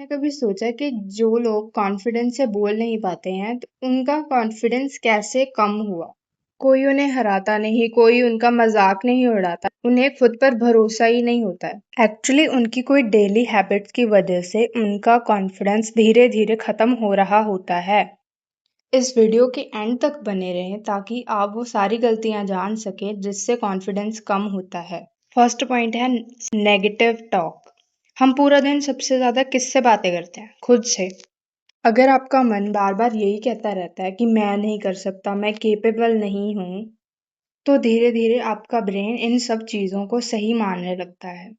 आपने कभी सोचा कि जो लोग कॉन्फिडेंस से बोल नहीं पाते हैं तो उनका कॉन्फिडेंस कैसे कम हुआ? कोई उन्हें हराता नहीं, कोई उनका मजाक नहीं उड़ाता, उन्हें खुद पर भरोसा ही नहीं होता है। एक्चुअली उनकी कोई डेली हैबिट्स की वजह से उनका कॉन्फिडेंस धीरे धीरे खत्म हो रहा होता है। इस वीडियो के एंड तक बने रहें ताकि आप वो सारी गलतियां जान सकें जिससे कॉन्फिडेंस कम होता है। फर्स्ट पॉइंट है नेगेटिव टॉक। हम पूरा दिन सबसे ज्यादा किससे बातें करते हैं? खुद से। अगर आपका मन बार बार यही कहता रहता है कि मैं नहीं कर सकता, मैं केपेबल नहीं हूँ, तो धीरे धीरे आपका ब्रेन इन सब चीजों को सही मानने लगता है।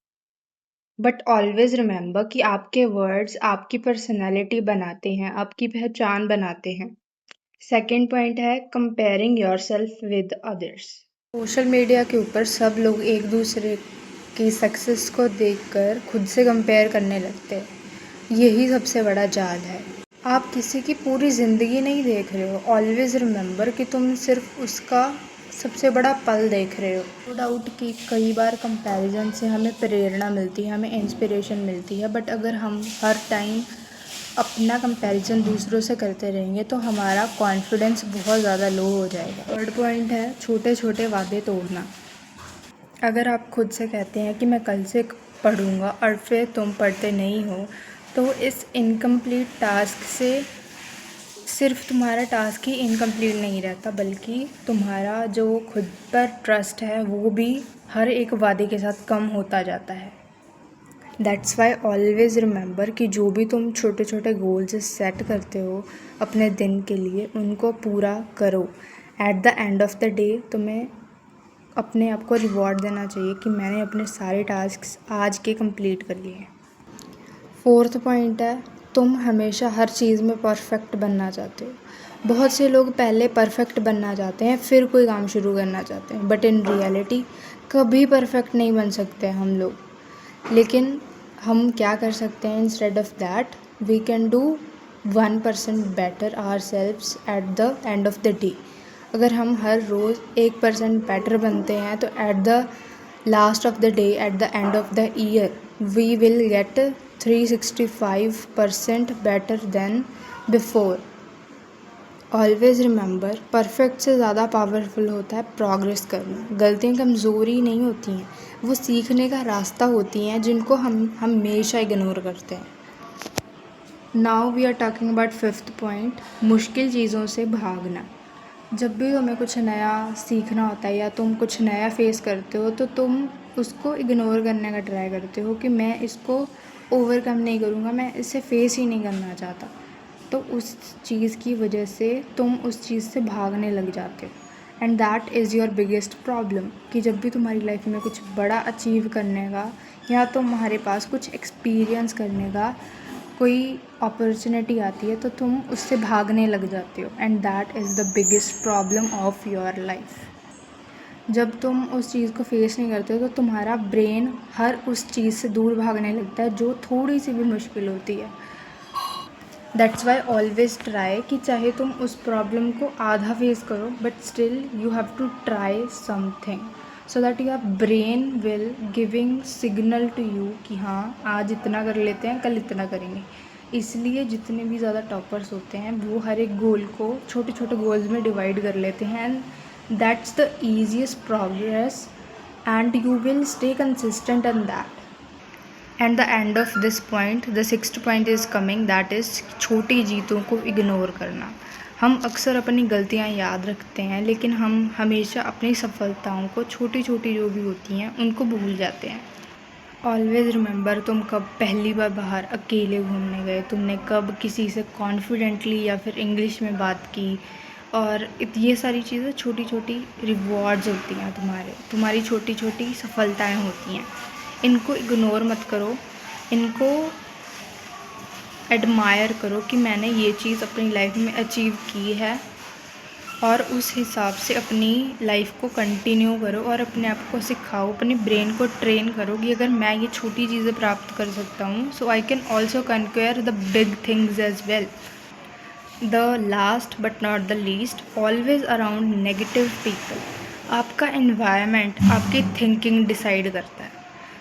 बट ऑलवेज रिमेंबर कि आपके वर्ड्स आपकी पर्सनैलिटी बनाते हैं, आपकी पहचान बनाते हैं। सेकेंड पॉइंट है comparing yourself with others. Social media के ऊपर सब लोग एक दूसरे की सक्सेस को देखकर खुद से कंपेयर करने लगते हैं। यही सबसे बड़ा जाल है। आप किसी की पूरी ज़िंदगी नहीं देख रहे हो। ऑलवेज रिमेंबर कि तुम सिर्फ उसका सबसे बड़ा पल देख रहे हो। नो डाउट कि कई बार कंपैरिजन से हमें प्रेरणा मिलती है, हमें इंस्पिरेशन मिलती है, बट अगर हम हर टाइम अपना कंपैरिजन दूसरों से करते रहेंगे तो हमारा कॉन्फिडेंस बहुत ज़्यादा लो हो जाएगा। थर्ड पॉइंट है छोटे छोटे वादे तोड़ना। अगर आप खुद से कहते हैं कि मैं कल से पढ़ूंगा और फिर तुम पढ़ते नहीं हो, तो इस इनकम्प्लीट टास्क से सिर्फ तुम्हारा टास्क ही इनकम्प्लीट नहीं रहता, बल्कि तुम्हारा जो खुद पर ट्रस्ट है वो भी हर एक वादे के साथ कम होता जाता है। दैट्स वाई ऑलवेज रिमेंबर कि जो भी तुम छोटे छोटे गोल्स सेट करते हो अपने दिन के लिए, उनको पूरा करो। Eight the end of the day तुम्हें अपने आप को रिवॉर्ड देना चाहिए कि मैंने अपने सारे टास्क्स आज के कंप्लीट कर लिए। फोर्थ पॉइंट है तुम हमेशा हर चीज़ में परफेक्ट बनना चाहते हो। बहुत से लोग पहले परफेक्ट बनना चाहते हैं, फिर कोई काम शुरू करना चाहते हैं, बट इन रियलिटी कभी परफेक्ट नहीं बन सकते हम लोग। लेकिन हम क्या कर सकते हैं? Instead of that we can do 1% better ourselves at the end of the day. अगर हम हर रोज़ 1% बेटर बनते हैं तो at the last of the day, at the end of the year, we will get 365% better than before. Always remember perfect से ज़्यादा powerful होता है प्रोग्रेस करना। गलतियाँ कमज़ोरी नहीं होती हैं, वो सीखने का रास्ता होती हैं जिनको हम हमेशा इग्नोर करते हैं। Now we are talking about fifth point, मुश्किल चीज़ों से भागना। जब भी तुम्हें कुछ नया सीखना होता है या तुम कुछ नया फेस करते हो तो तुम उसको इग्नोर करने का ट्राई करते हो कि मैं इसको ओवरकम नहीं करूँगा, मैं इसे फेस ही नहीं करना चाहता। तो उस चीज़ की वजह से तुम उस चीज़ से भागने लग जाते हो। And that is your biggest problem कि जब भी तुम्हारी लाइफ में कुछ बड़ा अचीव करने का या तुम्हारे पास कुछ एक्सपीरियंस करने का कोई अपॉर्चुनिटी आती है तो तुम उससे भागने लग जाते हो। And that is the biggest problem of your life. जब तुम उस चीज़ को फेस नहीं करते हो तो तुम्हारा ब्रेन हर उस चीज़ से दूर भागने लगता है जो थोड़ी सी भी मुश्किल होती है। दैट्स वाई ऑलवेज ट्राई कि चाहे तुम उस प्रॉब्लम को आधा फेस करो, but still you have to try something so that your brain will giving signal to you कि हाँ आज इतना कर लेते हैं, कल इतना करेंगे। इसलिए जितने भी ज़्यादा टॉपर्स होते हैं वो हर एक गोल को छोटे छोटे गोल्स में डिवाइड कर लेते हैं, and that's the easiest progress and you will stay consistent in that. And the end of this point the sixth point is coming, that is छोटी जीतों को इग्नोर करना। हम अक्सर अपनी गलतियाँ याद रखते हैं, लेकिन हम हमेशा अपनी सफलताओं को छोटी छोटी जो भी होती हैं उनको भूल जाते हैं। ऑलवेज रिमेंबर तुम कब पहली बार बाहर अकेले घूमने गए, तुमने कब किसी से कॉन्फिडेंटली या फिर इंग्लिश में बात की, और ये सारी चीज़ें छोटी छोटी रिवॉर्ड्स होती हैं, तुम्हारी छोटी छोटी सफलताएं होती हैं। इनको इग्नोर मत करो, इनको एडमायर करो कि मैंने ये चीज़ अपनी लाइफ में अचीव की है, और उस हिसाब से अपनी लाइफ को कंटिन्यू करो और अपने आप को सिखाओ, अपने ब्रेन को ट्रेन करो कि अगर मैं ये छोटी चीज़ें प्राप्त कर सकता हूँ so I can also conquer the big things as well. The last but not the least, always around negative people. आपका एनवायरनमेंट आपकी थिंकिंग डिसाइड करता है।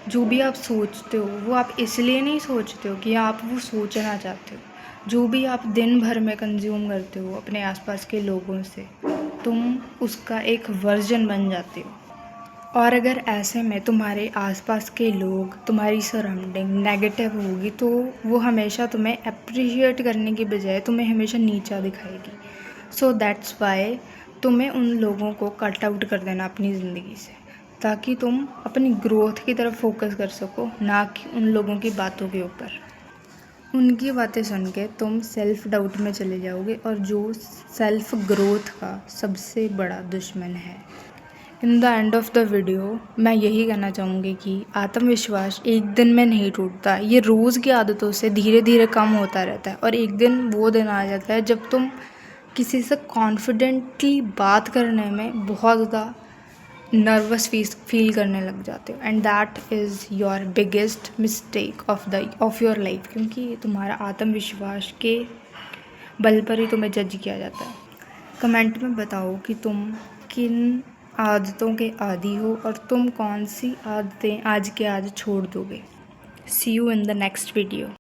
जो भी आप सोचते हो वो आप इसलिए नहीं सोचते हो कि आप वो सोचना चाहते हो। जो भी आप दिन भर में कंज्यूम करते हो अपने आसपास के लोगों से, तुम उसका एक वर्जन बन जाते हो। और अगर ऐसे में तुम्हारे आसपास के लोग, तुम्हारी सराउंडिंग नेगेटिव होगी तो वो हमेशा तुम्हें अप्रिशिएट करने की बजाय तुम्हें हमेशा नीचा दिखाएगी। सो दैट्स वाई तुम्हें उन लोगों को कट आउट कर देना अपनी ज़िंदगी से, ताकि तुम अपनी ग्रोथ की तरफ फोकस कर सको, ना कि उन लोगों की बातों के ऊपर। उनकी बातें सुन के तुम सेल्फ डाउट में चले जाओगे, और जो सेल्फ ग्रोथ का सबसे बड़ा दुश्मन है। In the end of the video मैं यही कहना चाहूँगी कि आत्मविश्वास एक दिन में नहीं टूटता। ये रोज़ की आदतों से धीरे धीरे कम होता रहता है, और एक दिन वो दिन आ जाता है जब तुम किसी से कॉन्फिडेंटली बात करने में बहुत ज़्यादा नर्वस फील करने लग जाते हो, and that is your biggest mistake of your life, क्योंकि तुम्हारा आत्मविश्वास के बल पर ही तुम्हें जज किया जाता है। कमेंट में बताओ कि तुम किन आदतों के आदी हो, और तुम कौन सी आदतें आज के आज छोड़ दोगे। See you in the next video.